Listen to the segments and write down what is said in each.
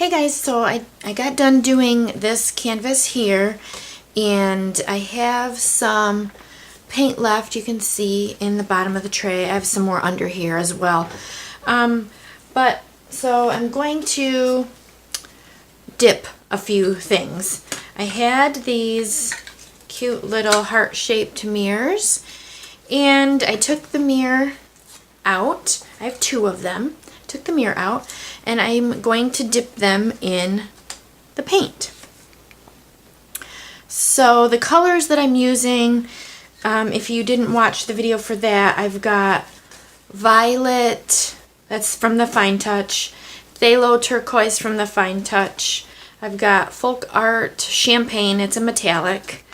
Hey guys, so I got done doing this canvas here, and I have some paint left. You can see in the bottom of the tray. I have some more under here as well. So I'm going to dip a few things. I had these cute little heart-shaped mirrors, and I took the mirror out. I have two of them. Took the mirror out, and I'm going to dip them in the paint. So the colors that I'm using, if you didn't watch the video for that, I've got violet, that's from the Fine Touch, phthalo turquoise from the Fine Touch, I've got FolkArt champagne, it's a metallic,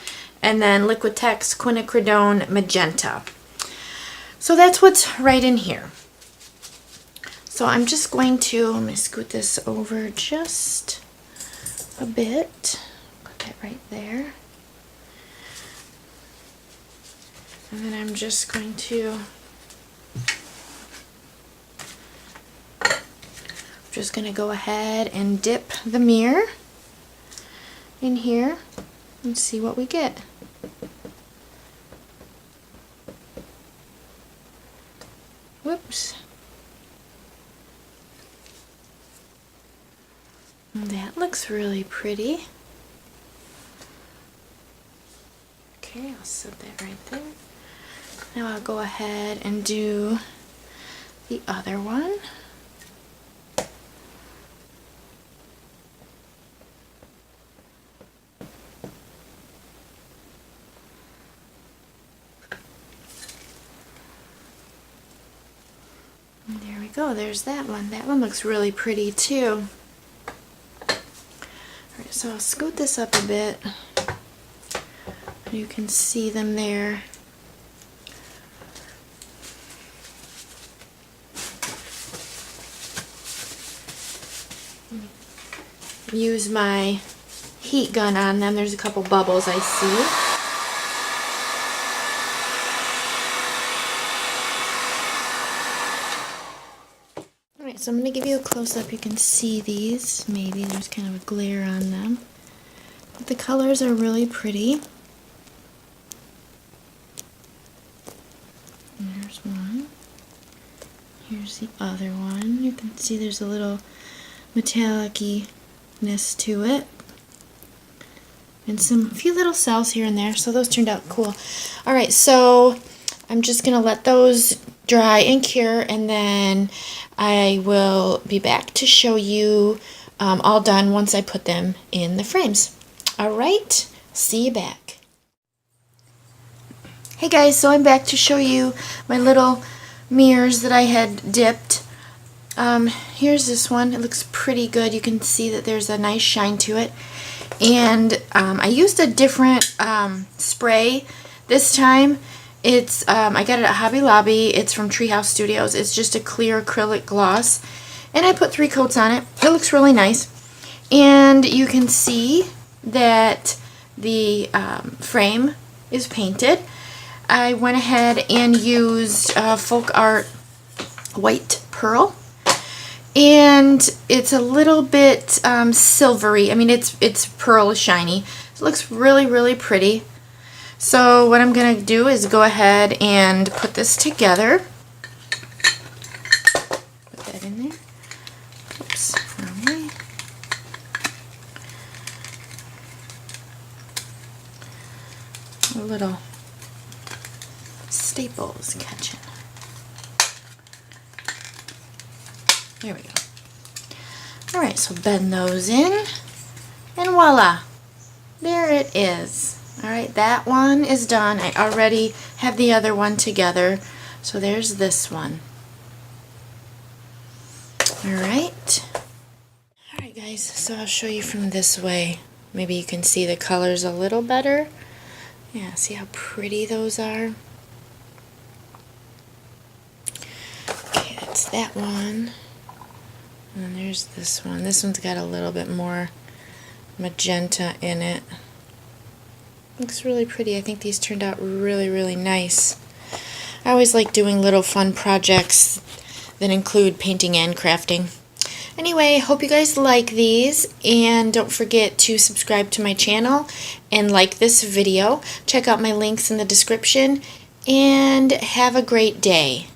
and then Liquitex qurinacridone magenta. So that's what's right in here. So I'm just going to, let me scoot this over just a bit. Put that right there. And then I'm just going to, go ahead and dip the mirror in here and see what we get. Whoops. That looks really pretty. Okay, I'll set that right there. Now I'll go ahead and do the other one. And there we go, there's that one. That one looks really pretty too. So I'll scoot this up a bit. You can see them there. Use my heat gun on them. There's a couple bubbles I see. So I'm going to give you a close-up. You can see these. Maybe there's kind of a glare on them. But the colors are really pretty. And there's one. Here's the other one. You can see there's a little metallic-ness to it. And a few little cells here and there. So those turned out cool. Alright, so I'm just going to let those dry and cure, and then I will be back to show you all done once I put them in the frames. Alright, see you back. Hey guys, so I'm back to show you my little mirrors that I had dipped. Here's this one. It looks pretty good. You can see that there's a nice shine to it. And I used a different spray this time. It's I got it at Hobby Lobby. It's from Treehouse Studios. It's just a clear acrylic gloss, and I put 3 coats on it. It looks really nice, and you can see that the frame is painted. I went ahead and used FolkArt White Pearl, and it's a little bit silvery. I mean, it's pearl shiny. It looks really, really pretty. So what I'm going to do is go ahead and put this together. Put that in there. Oops, wrong way. A little staples catching. There we go. Alright, so bend those in, and voila! There it is. Alright, that one is done. I already have the other one together. So there's this one. Alright. Alright guys, so I'll show you from this way. Maybe you can see the colors a little better. Yeah, see how pretty those are? Okay, that's that one. And then there's this one. This one's got a little bit more magenta in it. Looks really pretty. I think these turned out really, really nice. I always like doing little fun projects that include painting and crafting. Anyway, hope you guys like these, and don't forget to subscribe to my channel and like this video. Check out my links in the description, and have a great day.